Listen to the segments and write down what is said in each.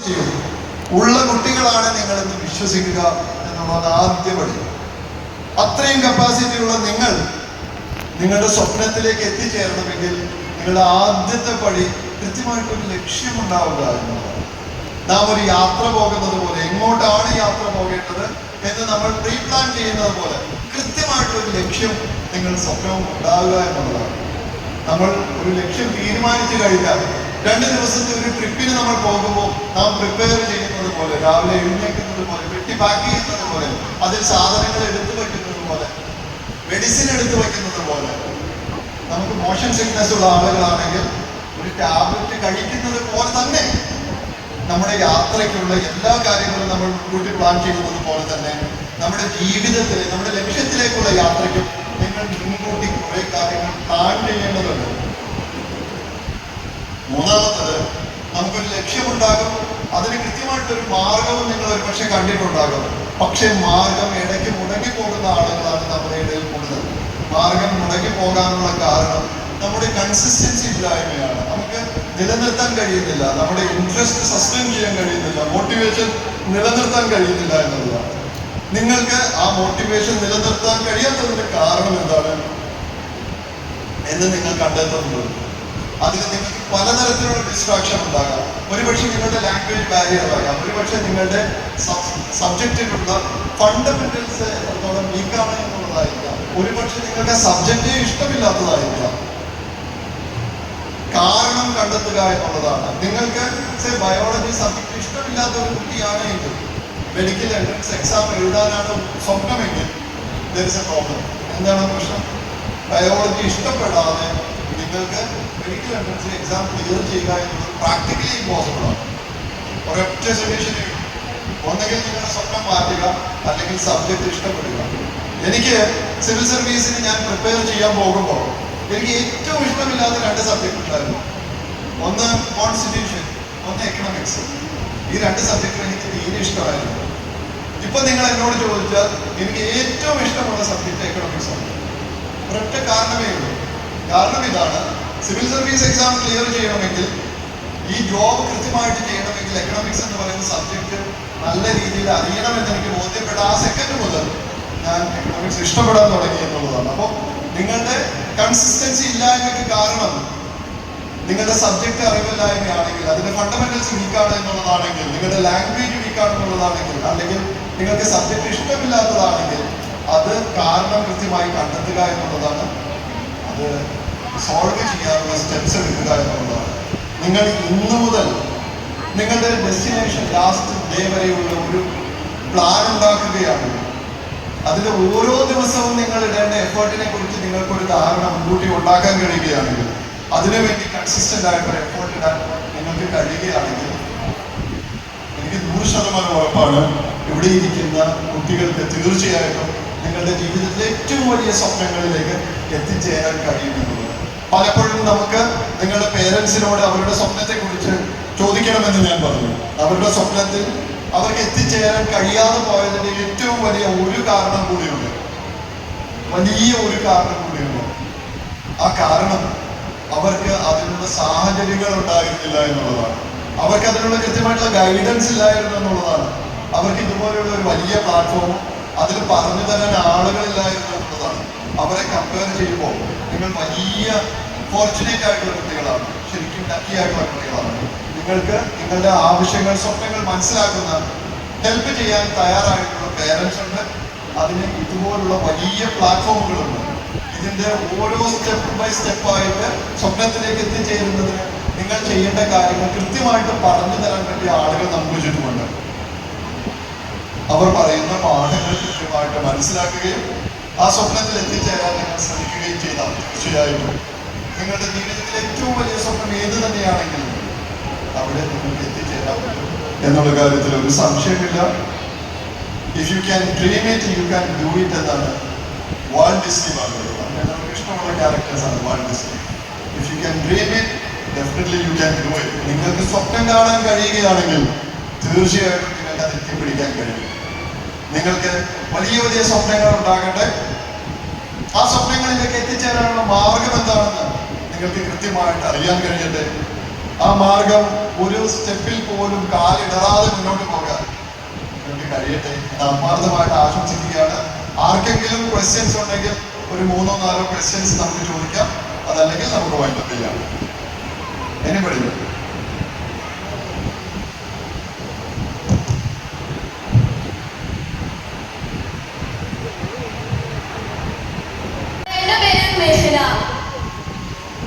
ചെയ്യും. ഉള്ള കുട്ടികളാണ് നിങ്ങളെന്ന് വിശ്വസിക്കുക എന്നുള്ളത് ആദ്യപടി. അത്രയും കപ്പാസിറ്റി ഉള്ള നിങ്ങൾ നിങ്ങളുടെ സ്വപ്നത്തിലേക്ക് എത്തിച്ചേരണമെങ്കിൽ നിങ്ങളുടെ ആദ്യത്തെ പടി കൃത്യമായിട്ടൊരു ലക്ഷ്യമുണ്ടാവുക എന്നുള്ളതാണ്. നാം ഒരു യാത്ര പോകുന്നത് പോലെ, എങ്ങോട്ടാണ് യാത്ര പോകേണ്ടത് എന്ന് നമ്മൾ പ്രീ പ്ലാൻ ചെയ്യുന്നത് പോലെ കൃത്യമായിട്ടൊരു ലക്ഷ്യം നിങ്ങൾ സ്വപ്നവും ഉണ്ടാവുക എന്നുള്ളതാണ്. നമ്മൾ ഒരു ലക്ഷ്യം തീരുമാനിച്ചു കഴിഞ്ഞാൽ 2 ദിവസത്തെ ഒരു ട്രിപ്പിന് നമ്മൾ പോകുമ്പോൾ നാം പ്രിപ്പയർ ചെയ്യുന്നത് പോലെ, രാവിലെ എഴുന്നേൽക്കുന്നത് പോലെ, പെട്ടി പാക്ക് ചെയ്യുന്നത് പോലെ, അതിൽ സാധനങ്ങൾ എടുത്തു വയ്ക്കുന്നത് പോലെ, മെഡിസിൻ എടുത്തു വയ്ക്കുന്നത് പോലെ, നമുക്ക് മോഷൻ സിക്നസ് ഉള്ള ആളുകളാണെങ്കിൽ ഒരു ടാബ്ലറ്റ് കഴിക്കുന്നത് പോലെ തന്നെ നമ്മുടെ യാത്രയ്ക്കുള്ള എല്ലാ കാര്യങ്ങളും നമ്മൾ മുൻകൂട്ടി പ്ലാൻ ചെയ്യുന്നത് പോലെ തന്നെ നമ്മുടെ ജീവിതത്തിലെ, നമ്മുടെ ലക്ഷ്യത്തിലേക്കുള്ള യാത്രയ്ക്കും നിങ്ങൾ മുൻകൂട്ടി കുറെ കാര്യങ്ങൾ പ്ലാൻ ചെയ്യേണ്ടതുണ്ട്. മൂന്നാമത്തത്, നമുക്കൊരു ലക്ഷ്യമുണ്ടാകും, അതിന് കൃത്യമായിട്ടൊരു മാർഗവും നിങ്ങൾ ഒരു പക്ഷെ കണ്ടിട്ടുണ്ടാകും. പക്ഷെ മാർഗം ഇടയ്ക്ക് മുടങ്ങി പോകുന്ന ആളുകളാണ് നമ്മുടെ ഇടയിൽ കൂടുതൽ. മാർഗം മുടങ്ങി പോകാനുള്ള കാരണം നമ്മുടെ കൺസിസ്റ്റൻസി ഇല്ലായ്മയാണ്. നമുക്ക് നിലനിർത്താൻ കഴിയുന്നില്ല, നമ്മുടെ ഇൻട്രസ്റ്റ് സസ്റ്റെയിൻ ചെയ്യാൻ കഴിയുന്നില്ല, മോട്ടിവേഷൻ നിലനിർത്താൻ കഴിയുന്നില്ല എന്നുള്ളതാണ്. നിങ്ങൾക്ക് ആ മോട്ടിവേഷൻ നിലനിർത്താൻ കഴിയാത്തതിന്റെ കാരണം എന്താണ് എന്ന് നിങ്ങൾ കണ്ടെത്തുന്നത്. അതിന് നിങ്ങൾക്ക് പലതരത്തിലുള്ള ഡിസ്ട്രാക്ഷൻ ഉണ്ടാകാം. ഒരുപക്ഷെ നിങ്ങളുടെ ലാംഗ്വേജ് ബാരിയർ ആകാം, ഒരുപക്ഷെ നിങ്ങളുടെ സബ്ജക്റ്റിലുള്ള ഫണ്ടമെന്റൽസ് എത്രത്തോളം വീക്കാണ് എന്നുള്ളതായിരിക്കാം, ഒരുപക്ഷെ നിങ്ങൾക്ക് സബ്ജക്റ്റ് ഇഷ്ടമില്ലാത്തതായിരിക്കാം. കാരണം കണ്ടെത്തുക എന്നുള്ളതാണ്. നിങ്ങൾക്ക് ബയോളജി സബ്ജക്റ്റ് ഇഷ്ടമില്ലാത്ത ഒരു കുട്ടിയാണ് എങ്കിൽ, മെഡിക്കൽ എൻട്രൻസ് എക്സാം എഴുതാനാണ് സ്വപ്നമെങ്കിൽ, there is a problem. എന്താണ് പ്രശ്നം? ബയോളജി ഇഷ്ടപ്പെടാതെ നിങ്ങൾക്ക് മെഡിക്കൽ എൻട്രൻസ് എക്സാം ക്ലിയർ ചെയ്യുക എന്നുള്ളത് പ്രാക്ടിക്കലി ഇമ്പോസിബിൾ ആണ്. ഒരൊറ്റ സൊല്യൂഷനേ ഉള്ളൂ. ഒന്നുകിൽ നിങ്ങളുടെ സ്വപ്നം മാറ്റുക, അല്ലെങ്കിൽ സബ്ജക്റ്റ് ഇഷ്ടപ്പെടുക. എനിക്ക് സിവിൽ സർവീസിന് ഞാൻ പ്രിപ്പയർ ചെയ്യാൻ പോകുമ്പോൾ എനിക്ക് ഏറ്റവും ഇഷ്ടമില്ലാത്ത 2 സബ്ജക്റ്റ് ഉണ്ടായിരുന്നു. ഒന്ന് കോൺസ്റ്റിറ്റ്യൂഷൻ, ഒന്ന് എക്കണോമിക്സ്. ഈ 2 സബ്ജക്റ്റും എനിക്ക് തീരെ ഇഷ്ടമായിരുന്നു. ഇപ്പൊ നിങ്ങൾ എന്നോട് ചോദിച്ചാൽ എനിക്ക് ഏറ്റവും ഇഷ്ടമുള്ള സബ്ജക്റ്റ് എക്കണോമിക്സ് ആണ്. ഒരൊറ്റ കാരണമേ ഉള്ളൂ. കാരണം ഇതാണ്, സിവിൽ സർവീസ് എക്സാം ക്ലിയർ ചെയ്യണമെങ്കിൽ, ഈ ജോബ് കൃത്യമായിട്ട് ചെയ്യണമെങ്കിൽ എക്കണോമിക്സ് എന്ന് പറയുന്ന സബ്ജക്റ്റ് നല്ല രീതിയിൽ അറിയണമെന്ന് എനിക്ക് ബോധ്യപ്പെട്ട ആ സെക്കൻഡ് മുതൽ ഞാൻ എക്കണോമിക്സ് ഇഷ്ടപ്പെടാൻ തുടങ്ങി എന്നുള്ളതാണ്. അപ്പോൾ നിങ്ങളുടെ കൺസിസ്റ്റൻസി ഇല്ലായ്മയ്ക്ക് കാരണം നിങ്ങളുടെ സബ്ജക്റ്റ് അറിവില്ലായ്മയാണെങ്കിൽ, അതിന്റെ ഫണ്ടമെന്റൽസ് വീക്കാണ് എന്നുള്ളതാണെങ്കിൽ, നിങ്ങളുടെ ലാംഗ്വേജ് വീക്കാണ് എന്നുള്ളതാണെങ്കിൽ, അല്ലെങ്കിൽ നിങ്ങൾക്ക് സബ്ജക്റ്റ് ഇഷ്ടമില്ലാത്തതാണെങ്കിൽ, അത് കാരണം കൃത്യമായി കണ്ടെത്തുക എന്നുള്ളതാണ്. അത് സോൾവ് ചെയ്യാനുള്ള സ്റ്റെപ്സ് എടുക്കുക എന്നുള്ളതാണ്. നിങ്ങൾ ഇന്നു മുതൽ നിങ്ങളുടെ ഡെസ്റ്റിനേഷൻ ലാസ്റ്റ് ഡേ വരെയുള്ള ഒരു പ്ലാൻ ഉണ്ടാക്കുകയാണ്. അതിൽ ഓരോ ദിവസവും നിങ്ങൾ ഇടേണ്ട എഫേർട്ടിനെ കുറിച്ച് നിങ്ങൾക്കൊരു ധാരണ മുൻകൂട്ടി ഉണ്ടാക്കാൻ കഴിയുകയാണെങ്കിൽ, അതിനുവേണ്ടി കൺസിസ്റ്റന്റ് ആയിട്ടൊരു എഫേർട്ട് ഇടാൻ നിങ്ങൾക്ക് കഴിയുകയാണെങ്കിൽ, എനിക്ക് 100% ഉറപ്പാണ് ഇവിടെ ഇരിക്കുന്ന കുട്ടികൾക്ക് തീർച്ചയായിട്ടും നിങ്ങളുടെ ജീവിതത്തിലെ ഏറ്റവും വലിയ സ്വപ്നങ്ങളിലേക്ക് എത്തിച്ചേരാൻ കഴിയുമെന്നുള്ളത്. പലപ്പോഴും നമുക്ക് നിങ്ങളുടെ പേരൻസിനോട് അവരുടെ സ്വപ്നത്തെ കുറിച്ച് ചോദിക്കണമെന്ന് ഞാൻ പറഞ്ഞു. അവരുടെ സ്വപ്നത്തിൽ അവർക്ക് എത്തിച്ചേരാൻ കഴിയാതെ പോയതിന്റെ ഏറ്റവും വലിയ ഒരു കാരണം കൂടിയുണ്ട്, വലിയ ഒരു കാരണം കൂടിയുണ്ട്. ആ കാരണം അവർക്ക് അതിനുള്ള സാഹചര്യങ്ങൾ ഉണ്ടായിരുന്നില്ല എന്നുള്ളതാണ്. അവർക്ക് അതിനുള്ള കൃത്യമായിട്ടുള്ള ഗൈഡൻസ് ഇല്ലായിരുന്നു എന്നുള്ളതാണ്. അവർക്ക് ഇതുപോലെയുള്ള ഒരു വലിയ പ്ലാറ്റ്ഫോമും അതിൽ പറഞ്ഞു തരാൻ ആളുകളില്ലായിരുന്നു എന്നുള്ളതാണ്. അവരെ കമ്പയർ ചെയ്യുമ്പോൾ നിങ്ങൾ വലിയ ഫോർച്ചുനേറ്റ് ആയിട്ടുള്ള കുട്ടികളാണ്, ശരിക്കും ലക്കി ആയിട്ടുള്ള കുട്ടികളാണ്. നിങ്ങൾക്ക് നിങ്ങളുടെ ആവശ്യങ്ങൾ, സ്വപ്നങ്ങൾ മനസ്സിലാക്കുന്ന, ഹെൽപ്പ് ചെയ്യാൻ തയ്യാറായിട്ടുള്ള പേരൻസ് ഉണ്ട്. അതിന് ഇതുപോലുള്ള വലിയ പ്ലാറ്റ്ഫോമുകളുണ്ട്. ഇതിന്റെ ഓരോ സ്റ്റെപ്പ് ബൈ സ്റ്റെപ്പായിട്ട് സ്വപ്നത്തിലേക്ക് എത്തിച്ചേരുന്നതിന് നിങ്ങൾ ചെയ്യേണ്ട കാര്യങ്ങൾ കൃത്യമായിട്ട് പറഞ്ഞു തരാൻ പറ്റിയ ആളുകൾ നമുക്ക് ചുറ്റുമുണ്ട്. അവർ പറയുന്ന പാഠങ്ങൾ കൃത്യമായിട്ട് മനസ്സിലാക്കുകയും ആ സ്വപ്നത്തിൽ എത്തിച്ചേരാൻ നിങ്ങൾ ശ്രമിക്കുകയും ചെയ്താൽ തീർച്ചയായിട്ടും നിങ്ങളുടെ ജീവിതത്തിലെ ഏറ്റവും വലിയ സ്വപ്നം ഏത് തന്നെയാണെങ്കിലും അവിടെ നിങ്ങൾക്ക് എത്തിച്ചേരാൻ പറ്റും എന്നുള്ള കാര്യത്തിൽ ഒരു സംശയമില്ല. If you can dream it you can do it എന്നാണ് വാൾട്ട് ഡിസ്നി പറഞ്ഞത്. അങ്ങനെ നമുക്ക് ഇഷ്ടമുള്ള ക്യാരക്ടേഴ്സാണ് Walt Disney. If you can dream it definitely you can do it. നിങ്ങൾക്ക് സ്വപ്നം കാണാൻ കഴിയുകയാണെങ്കിൽ തീർച്ചയായിട്ടും നിങ്ങൾക്ക് അത് എത്തിപ്പിടിക്കാൻ കഴിയും. നിങ്ങൾക്ക് വലിയ വലിയ സ്വപ്നങ്ങൾ ഉണ്ടാകട്ടെ. ആ സ്വപ്നങ്ങളിലേക്ക് എത്തിച്ചേരാനുള്ള മാർഗം എന്താണെന്ന് നിങ്ങൾക്ക് കൃത്യമായിട്ട് അറിയാൻ കഴിയട്ടെ. ആ മാർഗം ഒരു സ്റ്റെപ്പിൽ പോലും കാലിടറാതെ മുന്നോട്ട് പോകാൻ നിങ്ങൾക്ക് കഴിയട്ടെ എന്ന് ആത്മാർത്ഥമായിട്ട് ആശംസിക്കുകയാണ്. ആർക്കെങ്കിലും ക്വസ്റ്റ്യൻസ് ഉണ്ടെങ്കിൽ ഒരു 3-4 ക്വസ്റ്റ്യൻസ് നമുക്ക് ചോദിക്കാം, അതല്ലെങ്കിൽ നമുക്ക് വൈൻഡപ്പ് ചെയ്യാം. എനിബഡി?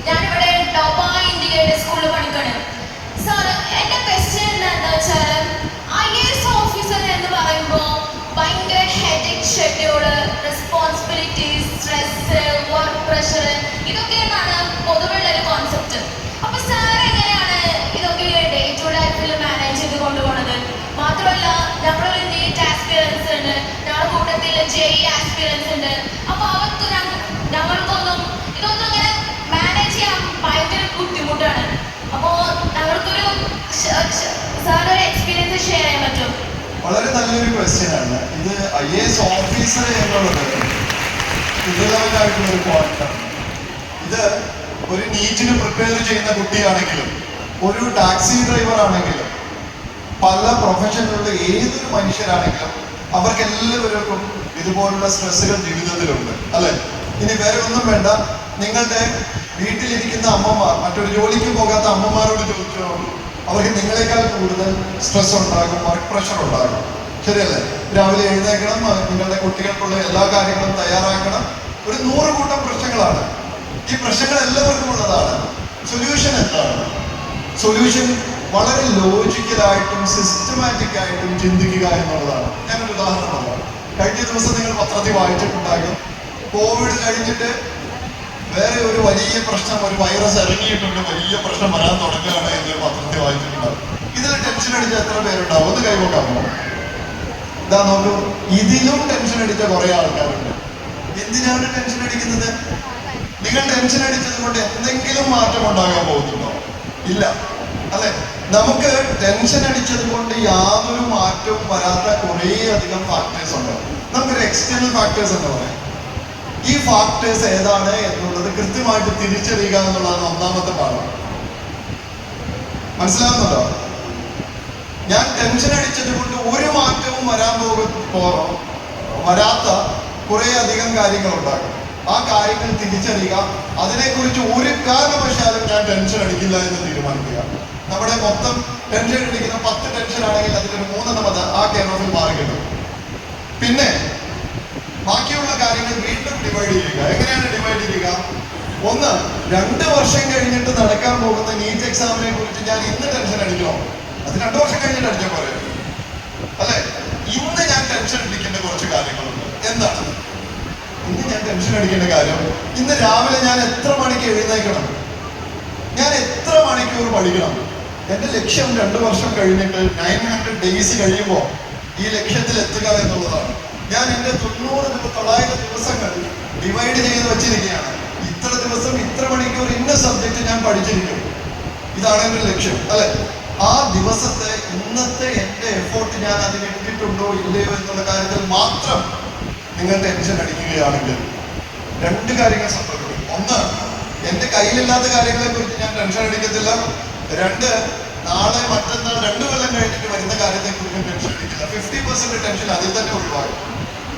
ഞാനിവിടെ ടോപ്പ് ഇന്ത്യയുടെ സ്കൂളിൽ പഠിക്കണേ. സാർ, എന്റെ ക്വസ്റ്റ്യൻ എന്താണെന്ന് വെച്ചാൽ IAS ഓഫീസർ എന്ന് പറയുമ്പോൾ ഭയങ്കര headache schedule, responsibilities, stress, work pressure, ഇതൊക്കെയാണ് പൊതുവെയുള്ള ഒരു കോൺസെപ്റ്റ്. അപ്പൊ സാർ എങ്ങനെയാണ് ഇതൊക്കെ ഡേ ടു ലൈഫിൽ മാനേജ് ചെയ്ത് കൊണ്ടുപോകുന്നത്? മാത്രമല്ല, നമ്മളൊരു നീറ്റ് ആസ്പിറൻസ് ഉണ്ട്, ഞങ്ങളുടെ കൂട്ടത്തിൽ JEE ആസ്പിറൻസ് ഉണ്ട്. അപ്പൊ അവർക്ക് ഞങ്ങൾക്കൊന്നും ഇതൊന്നും ഇങ്ങനെ മാനേജ് ചെയ്യാൻ ഭയങ്കര ബുദ്ധിമുട്ടാണ്. അപ്പോ ഞങ്ങൾക്കൊരു സാറൊരു എക്സ്പീരിയൻസ് ഷെയർ ചെയ്യാൻ പറ്റും? വളരെ നല്ലൊരു ക്വസ്റ്റ്യൻ ആണ് ഇത്. IAS ഓഫീസർ എന്നുള്ളത് ഇറലവൻ്റ് ഒരു പോയിന്റാണ്. ഇത് ഒരു നീറ്റിന് പ്രിപ്പയർ ചെയ്യുന്ന കുട്ടിയാണെങ്കിലും ഒരു ടാക്സി ഡ്രൈവർ ആണെങ്കിലും പല പ്രൊഫഷനിലുള്ള ഏതൊരു മനുഷ്യരാണെങ്കിലും അവർക്ക് എല്ലാവർക്കും ഇതുപോലുള്ള സ്ട്രെസ്സുകൾ ജീവിതത്തിലുണ്ട്, അല്ലെ? ഇനി വേറെ ഒന്നും വേണ്ട, നിങ്ങളുടെ വീട്ടിലിരിക്കുന്ന അമ്മമാർ, മറ്റൊരു ജോലിക്ക് പോകാത്ത അമ്മമാരോട് ചോദിച്ചോ, അവർക്ക് നിങ്ങളെക്കാൾ കൂടുതൽ സ്ട്രെസ് ഉണ്ടാകും, വർക്ക് പ്രഷർ ഉണ്ടാകും, ശരിയല്ലേ? രാവിലെ എഴുന്നേൽക്കണം, നിങ്ങളുടെ കുട്ടികൾക്കുള്ള എല്ലാ കാര്യങ്ങളും തയ്യാറാക്കണം, ഒരു 100 കൂട്ടം പ്രശ്നങ്ങളാണ്. ഈ പ്രശ്നങ്ങൾ എല്ലാവർക്കും ഉള്ളതാണ്. സൊല്യൂഷൻ എന്താണ്? സൊല്യൂഷൻ വളരെ ലോജിക്കലായിട്ടും സിസ്റ്റമാറ്റിക് ആയിട്ടും ചിന്തിക്കുക എന്നുള്ളതാണ്. ഞാനൊരു ഉദാഹരണം പറയാം. കഴിഞ്ഞ ദിവസം നിങ്ങൾ പത്രത്തിൽ വായിച്ചിട്ടുണ്ടാകും, കോവിഡ് കഴിഞ്ഞിട്ട് വേറെ ഒരു വലിയ പ്രശ്നം, ഒരു വൈറസ് ഇറങ്ങിയിട്ടുണ്ട്, വലിയ പ്രശ്നം വരാൻ തുടങ്ങുകയാണ് എന്നൊരു പത്രത്തിൽ വായിച്ചിട്ടുണ്ടാകും. ഇതിൽ ടെൻഷൻ അടിച്ച എത്ര പേരുണ്ടാവും? ഒന്ന് കൈവക്കാമോ? ഇതാ നോക്കൂ, ഇതിലും ടെൻഷൻ അടിച്ച കുറെ ആൾക്കാരുണ്ട്. എന്തിനാണ് ടെൻഷൻ അടിക്കുന്നത്? നിങ്ങൾ ടെൻഷൻ അടിച്ചത് കൊണ്ട് എന്തെങ്കിലും മാറ്റം ഉണ്ടാകാൻ പോകുന്നുണ്ടോ? ഇല്ല, അല്ലെ? നമുക്ക് ടെൻഷൻ അടിച്ചത് കൊണ്ട് യാതൊരു മാറ്റവും വരാത്ത കുറേ അധികം ഫാക്ടേഴ്സ് ഉണ്ട്. നമുക്കൊരു എക്സ്റ്റേണൽ ഫാക്ടേഴ്സ് എന്ന് പറയാം. ഈ ഫാക്ടേഴ്സ് ഏതാണ് എന്നുള്ളത് കൃത്യമായിട്ട് തിരിച്ചറിയുക എന്നുള്ളതാണ് ഒന്നാമത്തെ പാഠം. മനസ്സിലാവുന്നുണ്ടോ? ഞാൻ ടെൻഷൻ അടിച്ചത് കൊണ്ട് ഒരു മാറ്റവും വരാത്ത കുറെ അധികം കാര്യങ്ങൾ ഉണ്ടാകും. ആ കാര്യങ്ങൾ തിരിച്ചറിയുക, അതിനെക്കുറിച്ച് ഒരു കാരണവശാലും ഞാൻ ടെൻഷൻ അടിക്കില്ല എന്ന് തീരുമാനിക്കുക. നമ്മുടെ മൊത്തം ടെൻഷൻ അടിക്കുന്ന 10 ടെൻഷൻ ആണെങ്കിൽ അതിലൊരു 3 ആ കെയർ ഓഫിൽ മാറി കിട്ടും. പിന്നെ ബാക്കിയുള്ള കാര്യങ്ങൾ വീണ്ടും ഡിവൈഡ് ചെയ്യുക. എങ്ങനെയാണ് ഡിവൈഡ് ചെയ്യുക? 1, 2 വർഷം കഴിഞ്ഞിട്ട് നടക്കാൻ പോകുന്ന നീറ്റ് എക്സാമിനെ കുറിച്ച് ഞാൻ ഇന്ന് ടെൻഷൻ അടിക്കണോ? അത് 2 വർഷം കഴിഞ്ഞിട്ട് അടിച്ചാൽ പോലെ, അല്ലെ? ഇന്ന് ഞാൻ ടെൻഷൻ അടിക്കേണ്ട കുറച്ച് കാര്യങ്ങളുണ്ട്. എന്താണ് ഇന്ന് ഞാൻ ടെൻഷൻ അടിക്കേണ്ട കാര്യം? ഇന്ന് രാവിലെ ഞാൻ എത്ര മണിക്ക് എഴുന്നേൽക്കണം? ഞാൻ എത്ര മണിക്കൂർ പഠിക്കണം? എന്റെ ലക്ഷ്യം 2 വർഷം കഴിഞ്ഞിട്ട് 900 ഡേയ്സ് കഴിയുമ്പോൾ ഈ ലക്ഷ്യത്തിൽ എത്തുക എന്നുള്ളതാണ്. ഞാൻ എൻ്റെ 900 ദിവസങ്ങൾ ഡിവൈഡ് ചെയ്ത് വെച്ചിരിക്കുകയാണ്. ഇത്ര ദിവസം ഇത്ര മണിക്കൂർ ഇന്ന സബ്ജക്റ്റ് ഞാൻ പഠിച്ചിരിക്കും. ഇതാണ് എൻ്റെ ലക്ഷ്യം, അല്ലെ? ആ ദിവസത്തെ ഇന്നത്തെ എൻ്റെ എഫോർട്ട് ഞാൻ അതിന് ഇട്ടിട്ടുണ്ടോ ഇല്ലയോ എന്നുള്ള കാര്യത്തിൽ മാത്രം നിങ്ങൾ ടെൻഷൻ അടിക്കുകയാണെങ്കിൽ 2 കാര്യങ്ങൾ സംഭവിക്കും. 1, എൻ്റെ കയ്യിലില്ലാത്ത കാര്യങ്ങളെ കുറിച്ച് ഞാൻ ടെൻഷൻ അടിക്കത്തില്ല. 2, നാളെ മറ്റന്നാൾ 2 കൊല്ലം കഴിഞ്ഞിട്ട് വരുന്ന കാര്യത്തെ കുറിച്ച് ടെൻഷൻ അടിക്കില്ല. 50% ടെൻഷൻ അതിൽ തന്നെ ഒഴിവാകും.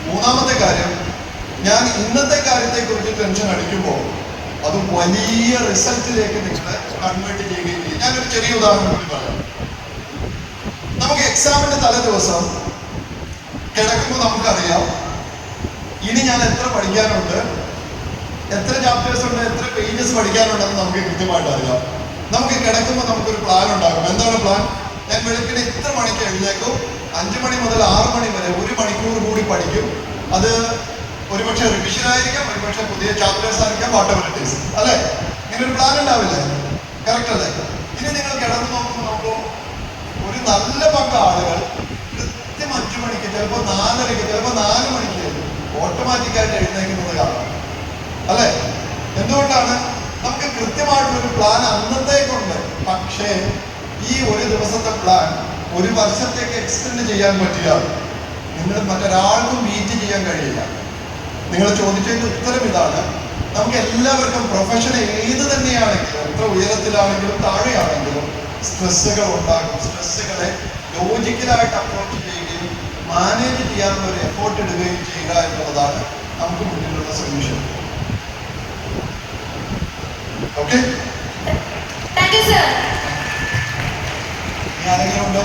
3ാമത്തെ കാര്യം, ഞാൻ ഇന്നത്തെ കാര്യത്തെ കുറിച്ച് ടെൻഷൻ അടിക്കുമ്പോൾ അത് വലിയ റിസൾട്ടിലേക്ക് നിങ്ങളെ കൺവേർട്ട് ചെയ്യുകയും ചെയ്യും. ഞാനൊരു ചെറിയ ഉദാഹരണം കൂടി പറയാം. നമുക്ക് എക്സാമിന്റെ തലേ ദിവസം കിടക്കുമ്പോൾ നമുക്കറിയാം ഇനി ഞാൻ എത്ര പഠിക്കാനുണ്ട്, എത്ര ചാപ്റ്റേഴ്സ് ഉണ്ട്, എത്ര പേജസ് പഠിക്കാനുണ്ടെന്ന് നമുക്ക് കൃത്യമായിട്ട് അറിയാം. നമുക്ക് കിടക്കുമ്പോൾ നമുക്കൊരു പ്ലാൻ ഉണ്ടാകും. എന്താണ് പ്ലാൻ? ഞാൻ വെളുപ്പിന് ഇത്ര മണിക്ക് എഴുന്നേക്കും, 5 മണി മുതൽ 6 മണി വരെ 1 മണിക്കൂർ കൂടി പഠിക്കും. അത് ഒരുപക്ഷെ റിവിഷൻ ആയിരിക്കാം, ഒരുപക്ഷെ പുതിയ ചാപ്റ്റേഴ്സ് ആയിരിക്കാം, വാട്ടെവർ ഇറ്റ് ഈസ്, അല്ലെ? ഇങ്ങനൊരു പ്ലാൻ ഉണ്ടാവില്ലേ? കറക്റ്റ് അല്ലേ? ഇനി നിങ്ങൾ കിടന്നു നോക്കുമ്പോൾ ഒരു നല്ല പങ്ക ആളുകൾ കൃത്യം 5 മണിക്ക്, ചിലപ്പോൾ 4:30, ചിലപ്പോൾ 4 മണിക്ക് ഓട്ടോമാറ്റിക്കായിട്ട് എഴുന്നേക്കുന്നത് കാണാം, അല്ലെ? എന്തുകൊണ്ടാണ്? നമുക്ക് കൃത്യമായിട്ടൊരു പ്ലാൻ അന്നത്തേക്കുണ്ട്. പക്ഷേ ഈ ഒരു ദിവസത്തെ പ്ലാൻ 1 വർഷത്തേക്ക് എക്സ്റ്റെൻഡ് ചെയ്യാൻ പറ്റില്ല. നിങ്ങൾ മറ്റൊരാൾക്കും മീറ്റ് ചെയ്യാൻ കഴിയില്ല. നിങ്ങൾ ചോദിച്ചതിന്റെ ഉത്തരം ഇതാണ്. നമുക്ക് എല്ലാവർക്കും പ്രൊഫഷൻ ഏത് തന്നെയാണെങ്കിലും, എത്ര ഉയരത്തിലാണെങ്കിലും താഴെയാണെങ്കിലും സ്ട്രെസ്സുകൾ ഉണ്ടാകും. സ്ട്രെസ്സുകളെ ലോജിക്കലായിട്ട് അപ്രോച്ച് ചെയ്യുകയും മാനേജ് ചെയ്യാനുള്ള ഒരു എഫോർട്ട് ഇടുകയും ചെയ്യുക എന്നുള്ളതാണ് നമുക്ക് മുന്നിലുള്ള solution. Okay, thank you sir. ആരെങ്കിലും ഉണ്ടോ?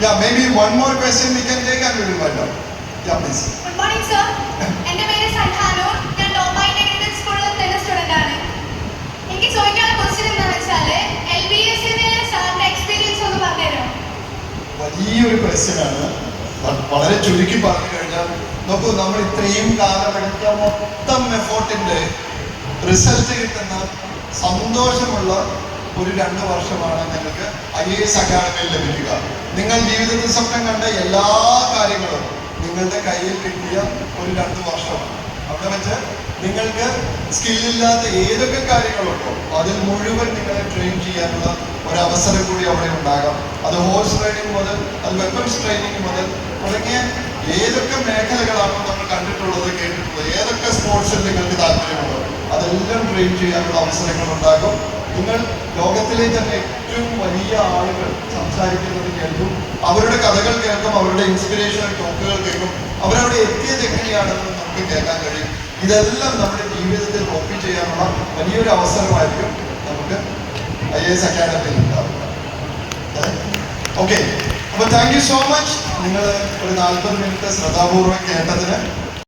Yeah, maybe one more question we can take and we will wind up. Yeah, please. Good morning sir. എൻ്റെ പേര് സൻഹാനൂർ. ഞാൻ ടോപ്പ് ഇന്റഗ്രേറ്റഡ് സ്കൂളിൽ തന്നെ സ്റ്റുഡൻ്റ് ആണ്. എനിക്ക് ചോദിക്കാനുള്ള ക്വസ്റ്റ്യൻ എന്താണെന്ന് വെച്ചാൽ LBSന് സാറിന്റെ എക്സ്പീരിയൻസ് ഒന്ന് പറഞ്ഞുതരുമോ? വലിയൊരു ക്വസ്റ്റ്യൻ ആണ്. വളരെ ചുരുക്കി പറഞ്ഞു കഴിഞ്ഞാൽ, നോക്കൂ, നമ്മൾ ഇത്രയും കാലം എടുത്ത മൊത്തം എഫോർട്ടിന്റെ റിസൾട്ട് കിട്ടുന്ന സന്തോഷമുള്ള ഒരു 2 വർഷമാണ് നിങ്ങൾക്ക് IAS അക്കാഡമിയിൽ ലഭിക്കുക. നിങ്ങൾ ജീവിതത്തിൽ സ്വപ്നം കണ്ട എല്ലാ കാര്യങ്ങളും നിങ്ങളുടെ കയ്യിൽ കിട്ടിയ ഒരു 2 വർഷമാണ്. അവിടെ വെച്ച് നിങ്ങൾക്ക് സ്കില്ലില്ലാത്ത ഏതൊക്കെ കാര്യങ്ങളുണ്ടോ അതിൽ മുഴുവൻ നിങ്ങളെ ട്രെയിൻ ചെയ്യാനുള്ള ഒരവസരം കൂടി അവിടെ ഉണ്ടാകാം. അത് ഹോഴ്സ് റൈഡിങ് മുതൽ, അത് വെപ്പൺസ് ട്രെയിനിങ് മുതൽ തുടങ്ങിയ ഏതൊക്കെ മേഖലകളാണോ നമ്മൾ കണ്ടിട്ടുള്ളത്, കേട്ടിട്ടുള്ളത്, ഏതൊക്കെ സ്പോർട്സിൽ നിങ്ങൾക്ക് താല്പര്യമുണ്ടോ അതെല്ലാം ട്രെയിൻ ചെയ്യാനുള്ള അവസരങ്ങൾ ഉണ്ടാകും. നിങ്ങൾ ലോകത്തിലെ തന്നെ ഏറ്റവും വലിയ ആളുകൾ സംസാരിക്കുന്നത് കേൾക്കും, അവരുടെ കഥകൾ കേൾക്കും, അവരുടെ ഇൻസ്പിറേഷണൽ ടോക്കുകൾ കേൾക്കും, അവരവിടെ എത്തിയത് എങ്ങനെയാണെന്ന് നമുക്ക് കേൾക്കാൻ കഴിയും. ഇതെല്ലാം നമ്മുടെ ജീവിതത്തിൽ കോപ്പി ചെയ്യാനുള്ള വലിയൊരു അവസരമായിരിക്കും നമുക്ക് IAS അക്കാഡമിയിൽ ഉണ്ടാവുക. ഓക്കെ, അപ്പോൾ താങ്ക് യു സോ മച്ച്. നിങ്ങൾ ഒരു 40 മിനിറ്റ് ശ്രദ്ധാപൂർവ്വം കേട്ടതിന്